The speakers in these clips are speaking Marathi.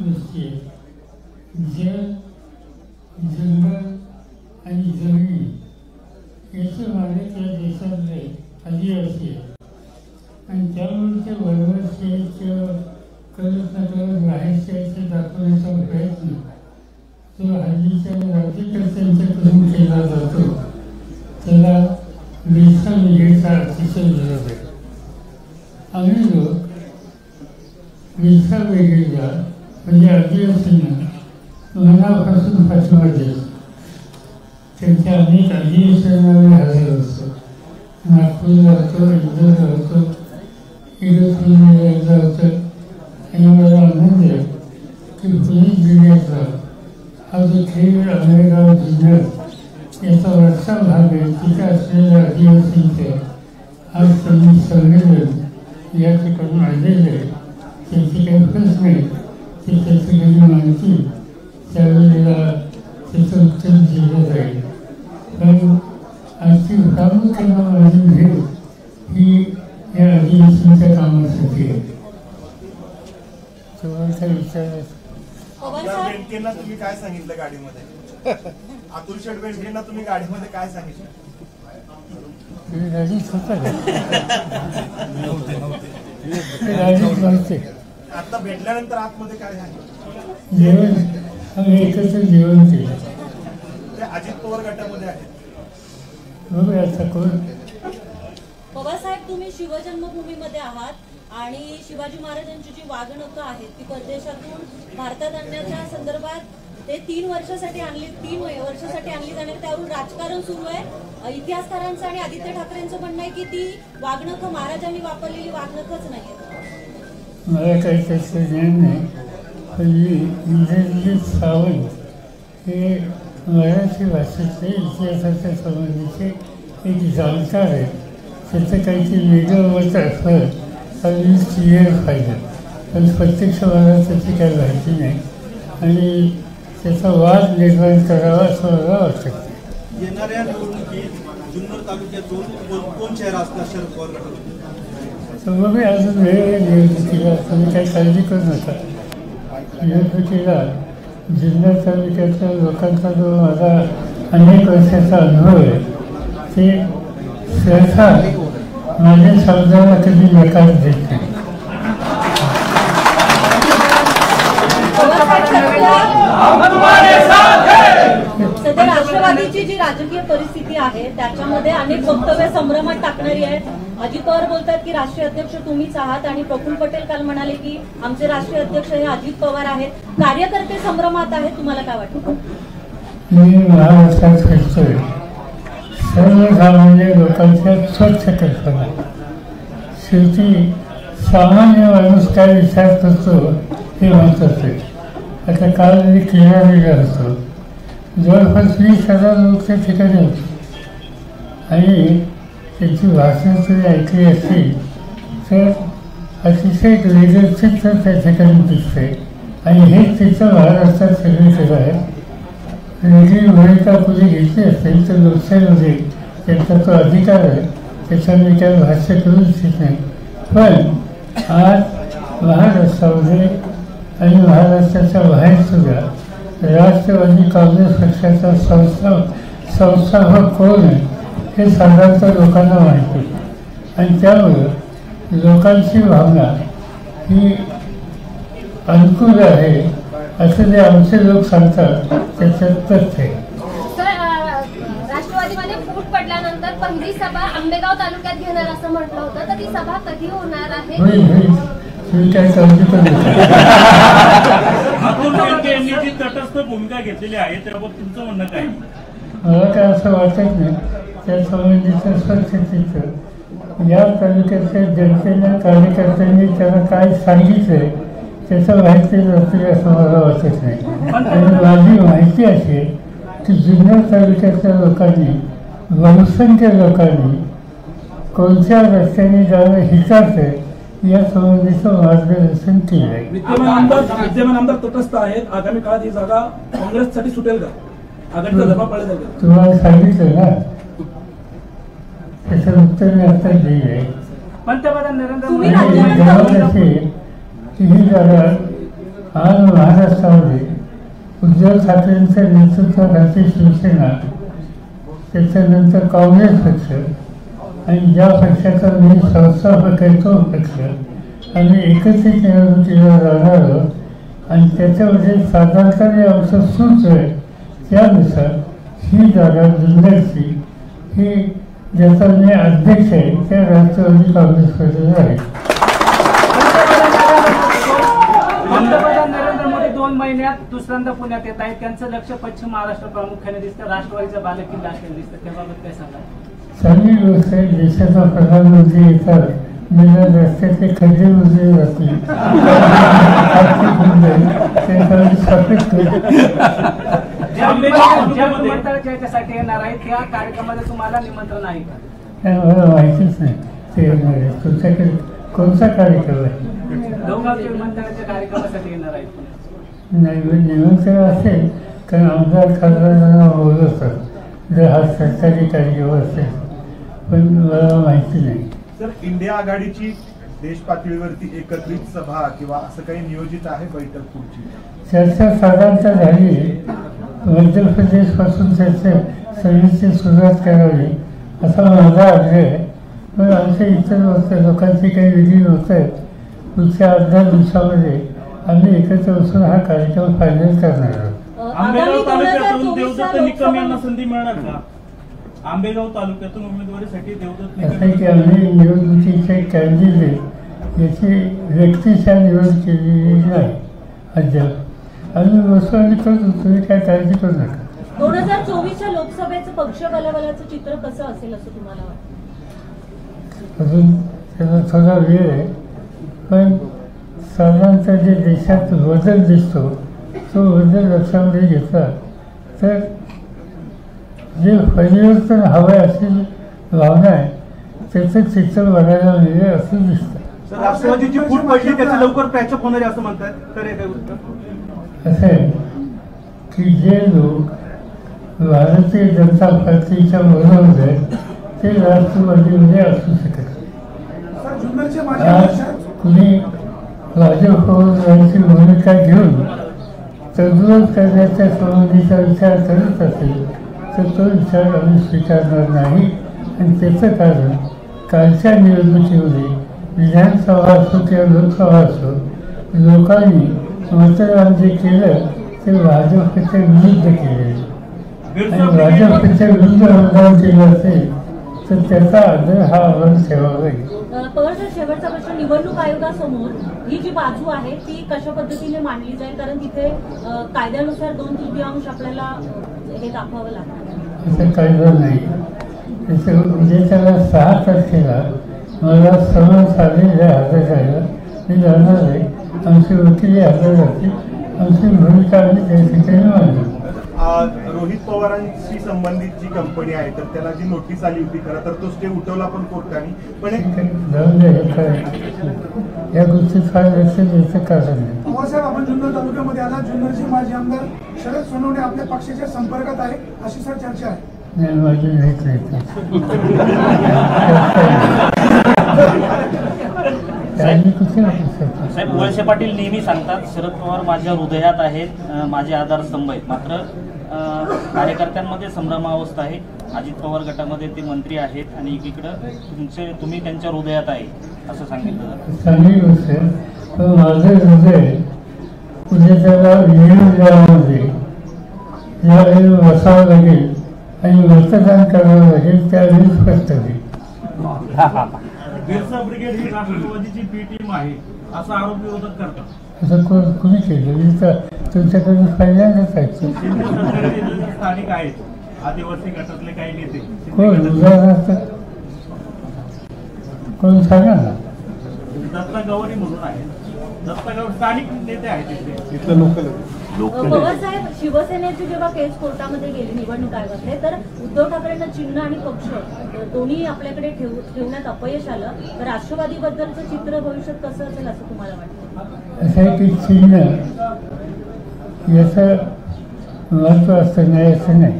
गोष्टी आहेत. जल, जंगल आणि जमीन याचे मालक या देशातले आदिवासी आहेत आणि त्यामुळे ते वरवरचे किंवा करत नकळत बाहेरचे दाखवण्याचा प्रयत्न जो हल्लीच्या राज्यकर्त्यांच्याकडून केला जातो त्याला मिरसा अतिशय विरोध आहे. आम्ही लोक मिरसा वेगळीला म्हणजे आदिवासींना मनापासून पाठिंबा देतो. त्यांच्या अनेक अधिवेशनामध्ये हजर असतो. नागपूरला होतो, इंदोरला होतो, इगतपुरीला होतं आणि मला आनंद आहे की पुणे जिल्ह्यातला हा जो खेळ आंबेगाव जिल्ह्यात याचा वरचा भाग आहे तिथे असलेल्या आदिवासींचे आज त्यांनी संमेलन या ठिकाणी आलेले आहे. त्याची काही प्रश्न नाही ते त्याची काही माहिती त्यावेळेला त्याचं उत्तर दिलं जाईल. पण आजची प्रामुख्यानं माझी भेट ही या आदिवासींच्या कामासाठी आहे. तुम्हाला विचार बेंडकेंना तुम्ही काय सांगितलं गाडीमध्ये? अतुल शेठ बेंडकेंना तुम्ही गाडीमध्ये काय सांगितलं? राजीच होता राजीच नव्हते. आता भेटल्यानंतर आतमध्ये काय सांगितलं? जेवण आम्ही एकत्र जेवण केलं. ते अजित पवार गटामध्ये आहेत. बघूया आता कोण. पवारसाहेब, तुम्ही शिवजन्मभूमीमध्ये आहात आणि शिवाजी महाराजांची जी वागणुक आहेत ती परदेशातून भारतात आणण्याच्या संदर्भात ते 3 वर्षासाठी आणली जाणार, त्यावरून राजकारण सुरू आहे. इतिहासकारांचं आणि आदित्य ठाकरेंचं म्हणणं आहे की ती वागणूक महाराजांनी वापरलेली वागणूकच नाही. मला काही त्याचं ज्ञान नाही, पण इंद्रजित सावंत हे मराठी भाषेचे इतिहासाच्या संबंधीचे एक जाणकार आहे. त्याचं काहीतरी वेगळं मत असलं तर मी क्लिअर पाहिजे, पण प्रत्यक्ष मला त्याची काही माहिती नाही आणि त्याचा वाद निर्माण करावा असं मला वाटतं. येणाऱ्या निवडणुकीत जुन्नर तालुक्यातून कोण चेहरा असणार शरद पवार गटाचा? तर मग मी अजून वेगवेगळ्या निवडणुकीला तुम्ही काही काळजी करू नका. निवडणुकीला जुन्नर तालुक्याच्या लोकांचा जो माझा अनेक वर्षाचा अनुभव आहे ते सहसा माझ्या शब्दाला कधी नकार देत नाही. सध्या राष्ट्रवादीची जी राजकीय परिस्थिती आहे त्याच्यामध्ये अनेक वक्तव्य संभ्रमात टाकणारी आहेत. अजित पवार बोलतात की राष्ट्रीय अध्यक्ष तुम्हीच आहात आणि प्रफुल्ल पटेल काल म्हणाले की आमचे राष्ट्रीय अध्यक्ष हे अजित पवार आहेत. कार्यकर्ते संभ्रमात आहेत, तुम्हाला काय वाटतं? मी महाराष्ट्रात फिरतोय. सर्वसामान्य लोकांच्या स्वच्छ कल्पना, शेवटी सामान्य माणूस काय विचार करतो हे महत्त्वाचं आहे. आता काल मी किनारीला होतो, जवळपास 20,000 लोक त्या ठिकाणी होते आणि त्यांची भाषणं तुम्ही ऐकली असतील तर अतिशय वेगळं चित्र त्या ठिकाणी दिसतंय आणि हेच तिथं महाराष्ट्रात सगळीकडे आहे. वेगळी भूमिका कुणी घेतली असेल तर लोकशाहीमध्ये त्यांचा तो अधिकार आहे, त्याचा मी काही भाष्य करू इच्छित नाही. पण आज महाराष्ट्रामध्ये आणि महाराष्ट्राच्या बाहेरसुद्धा राष्ट्रवादी काँग्रेस पक्षाचा संस्थापक कोण आहे हे साधारणतः लोकांना माहिती आणि त्यामुळं लोकांची भावना ही अनुकूल आहे असं जे आमचे लोक सांगतात त्याच्यात तथ्य आहे. राष्ट्रवादीमध्ये फूट पडल्यानंतर पहिली सभा आंबेगाव तालुक्यात घेणार असं म्हटलं होतं, तर ती सभा कधी होणार आहे? होईल. तुम्ही काय काळजी करू नका. तटस्थ भूमिका घेतलेली आहे त्याबाबत तुमचं म्हणणं काय? मला काय असं वाटत नाही. त्या संबंधीचं स्वच्छतेचं या तालुक्यातल्या जनतेला कार्यकर्त्यांनी त्यांना काय सांगितलंय त्याचं माहिती नसते असं मला वाटत नाही. आणि माझी माहिती अशी आहे की जुन्नर तालुक्यातल्या लोकांनी, बहुसंख्य लोकांनी कोणत्या रस्त्याने जाणं हिताचं आहे या संबंधीचं मार्गदर्शन केलं आहे. विद्यमान आमदार तटस्थ आहेत. आगामी काळात ही जागा काँग्रेससाठी सुटेल का? आघाडीचा दबाव पडला जाईल? तुम्हाला सांगितलं ना, त्याचं उत्तर मी आता दिलं आहे. पंतप्रधान नरेंद्र मोदी ही जागा आज महाराष्ट्रामध्ये उद्धव ठाकरेंच्या नेतृत्वाखाली शिवसेना, त्याच्यानंतर काँग्रेस पक्ष आणि ज्या पक्षाचा मी संस्थापक आहे तो पक्ष आम्ही एकत्रित निवडणुकीला राहणार आहोत आणि त्याच्यामध्ये साधारणपणे आमचं सूत्र आहे त्यानुसार ही जागा जुन्नरची ही ज्याचा मी अध्यक्ष आहे त्या राष्ट्रवादी काँग्रेसमध्ये आहे. पंतप्रधान नरेंद्र मोदी 2 महिन्यात दुसऱ्यांदा पुण्यात येत आहेत. त्यांचं लक्ष पश्चिम महाराष्ट्र प्रामुख्याने दिसतं. राष्ट्रवादीचा बालेकिल्ला असलेलं दिसतं. त्याबाबत काय सांगा? चांगली गोष्ट आहे. देशाचा प्रधानमंत्री येतात मला रस्त्याचे खड्डे उजळे जातील याच्यासाठी येणार आहे त्या कार्यक्रमामध्ये तुम्हाला निमंत्रण आहे का? मला माहितीच नाही ते तुमच्याकडे कोणता कार्यक्रम आहे? दोघांच्या विमानतळाच्या कार्यक्रमासाठी येणार आहेत. नाही निमंत्रण असेल कारण आमदार खासदारांना बोलवतात जर हा सरकारी कार्यक्रम असेल पण मला माहिती नाही. सर इंडिया आघाडीची देश पातळीवरती एकत्रित सभा किंवा असं काही नियोजित आहे बैठक पुढची? चर्चा साधारणतः झाली आहे. मध्य प्रदेशपासून त्याच्या सर्व्हिसची सुरुवात करावी असा माझा आग्रह आहे. पण आमच्या इतर लोकांची काही विधी होत आहेत. पुढच्या 8-10 दिवसामध्ये आम्ही एकत्र बसून हा कार्यक्रम फायनल करणार आहोत. आंबेगाव तालुक्यातून देवदत्त निकम यांना संधी मिळणार का? आंबेगाव तालुक्यातून उमेदवारीसाठी देवदत्त असं की आम्ही निवडणुकीचे कॅन्डिडेट याची व्यक्तिशा निवड केलेली नाही अद्याप. आम्ही बसू आणि करू. तुम्ही काय काळजी करू नका. 2024च्या लोकसभेचं पक्ष बलाबलाचं चित्र कसं असेल असं तुम्हाला वाटतं? अजून त्याला थोडा वेळ आहे पण साधारणतः जे देशात बदल दिसतो तो बदल लक्षामध्ये घेतला तर जे परिवर्तन हवं अशी भावना आहे त्याचं चित्र बघायला मिळेल असं दिसतं. सर राष्ट्रवादीची फूट पडली त्याचं लवकर पॅचअप होणार आहे असं म्हणतात. खरं काय गोष्ट? असं आहे की जे लोक भारतीय जनता पार्टीच्या बरोबर आहेत ते राष्ट्रवादीमध्ये असू शकत नाही. आज कुणी भाजपची भूमिका घेऊन तडजोड करण्याच्या संबंधीचा विचार करत असेल तर तो विचार आम्ही स्वीकारणार नाही. आणि त्याचं कारण कालच्या निवडणुकीमध्ये विधानसभा असो किंवा लोकसभा असो लोकांनी मतदान जे केलं ते भाजपच्या विरुद्ध केले आणि भाजपच्या विरुद्ध मतदान केलं असेल तर त्याचा आदर हा आपण ठेवावा लागेल. पवार साहेब शेवटचा प्रश्न निवडणूक आयोगासमोर ही जी बाजू आहे ती कशा पद्धतीने मांडली जाईल कारण तिथे कायद्यानुसार 2/3 आपल्याला हे दाखवावं लागतं. असं कायदा नाही. म्हणजे त्याला 6 तारखेला मला समन्स आलेले हजर राहिला मी जाणार आहे. आमची वकील हजर राहतील. आमची भूमिका आम्ही त्या ठिकाणी मांडली. रोहित पवारांशी संबंधित जी कंपनी आहे तर त्याला जी नोटीस आली होती खरं तर तो स्टे उठवला पण कोर्टाने पण या गोष्टीत फार लक्ष द्यायचं कारण नाही. पवारसाहेब आपण जुन्नर तालुक्यामध्ये आला. जुन्नरचे माजी आमदार शरद सोनवणे आपल्या पक्षाच्या संपर्कात आहे अशी सर चर्चा आहे. नाही माझी माहीत नाही. साहेब वळसे पाटील नेहमी सांगतात शरद पवार माझ्या हृदयात आहेत माझे आधारस्तंभ आहेत. मात्र कार्यकर्त्यांमध्ये संभ्रमावस्था आहे. अजित पवार गटामध्ये ते मंत्री आहेत आणि एकीकडं तुम्ही त्यांच्या हृदयात आहे असं सांगितलं. चांगली गोष्ट आहे. पण माझं हृदय उद्या त्याला निवडणुकीमध्ये ज्यावेळी बसावं लागेल आणि मतदान करावं लागेल त्यावेळी स्पष्ट होईल. बिरसा ब्रिगेड ही राष्ट्रवादीची बी टीम आहे असा आरोप विरोधक करतात. असं कुणी केलं मी तर तुमच्याकडून पहिल्यांदाच ऐकतो. स्थानिक आहेत आदिवासी गटातले काही नेते कोण उदाहरणार्थ कोण सांगा ना. दत्ता गवारी म्हणून आहेत. दत्ता गवारी स्थानिक नेते आहेत इथलं लोकल. पवार साहेब शिवसेनेची जेव्हा केस कोर्टामध्ये गेली निवडणूक आयोगाकडे तर उद्धव ठाकरेंना चिन्ह आणि पक्ष दोन्ही आपल्याकडे ठेवण्यात अपयश आलं. तर राष्ट्रवादीबद्दलचं चित्र भविष्यात कसं असेल असं तुम्हाला वाटतं? असं आहे की चिन्ह याचं महत्त्व असतं नाही असं नाही.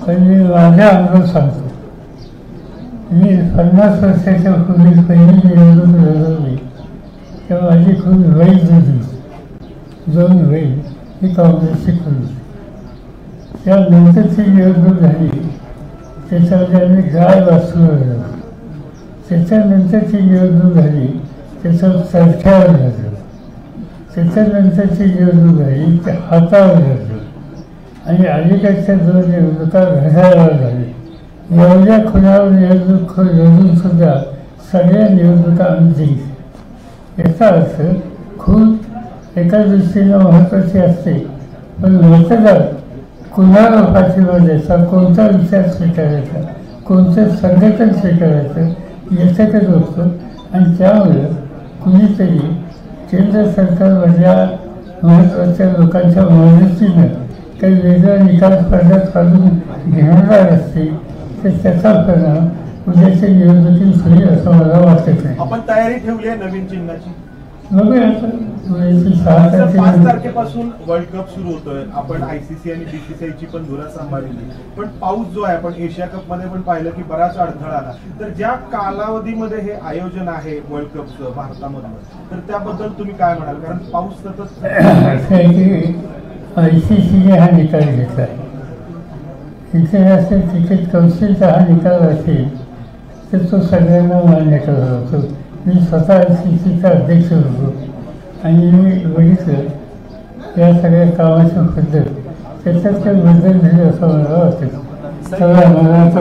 पण मी माझा अनुभव सांगतो. मी 50 वर्षाच्या पूर्वी पहिली निवडणूक लढवली तेव्हा माझी खूप वाईट दिली. 2 होईल ही काँग्रेसची खुर्ची. त्यानंतरची निवडणूक झाली त्याच्यामध्ये आम्ही गाय वाचवलं झालो. त्याच्यानंतरची निवडणूक झाली त्याच्यावर चरख्यावर झालं. त्याच्यानंतरची निवडणूक झाली त्या हातावर झालं. आणि अलीकडच्या 2 निवडणुका घड्याळावर झाली. एवढ्या खुणावर निवडणूक लढून सुद्धा सगळ्या निवडणुका आम्ही जिंकल्या. याचा अर्थ खूप एका दृष्टीनं महत्त्वाची असते, पण मतदार कुणाला पाठिंबा द्यायचा, कोणता विचार स्वीकारायचा, कोणतं संघटन स्वीकारायचं याच्याकडे बघतो. आणि त्यामुळं कुणीतरी केंद्र सरकारमधल्या महत्त्वाच्या लोकांच्या मदतीनं काही वेगळा निकाल स्पर्धा काढून घेणार असते तर त्याचा परिणाम उद्याच्या निवडणुकीत होईल असं मला वाटत नाही. आपण तयारी ठेवली आहे नवीन चिन्हाची. बघूया आता 5 तारखेपासून वर्ल्ड कप सुरू होतोय. आपण ICC आणि BCCI ची पण धुरा सांभाळली, पण पाऊस जो आहे आपण एशिया कप मध्ये पण पाहिलं की बराच अडथळा आला. तर ज्या कालावधीमध्ये हे आयोजन आहे वर्ल्ड कपचं भारतामधलं, तर त्याबद्दल तुम्ही काय म्हणाल? कारण पाऊस सतत असं आहे की ICCने हा निकाल घेतला आहे. इंटरनॅशनल क्रिकेट काउन्सिलचा हा निकाल असेल तर तो सगळ्यांना मान्य करावा लागतो. मी स्वतः ICCचा अध्यक्ष होतो आणि मी बघितलं या सगळ्या कामाची पद्धत त्याच्यात काही बदल झाले असं मला वाटतं. चला मला आता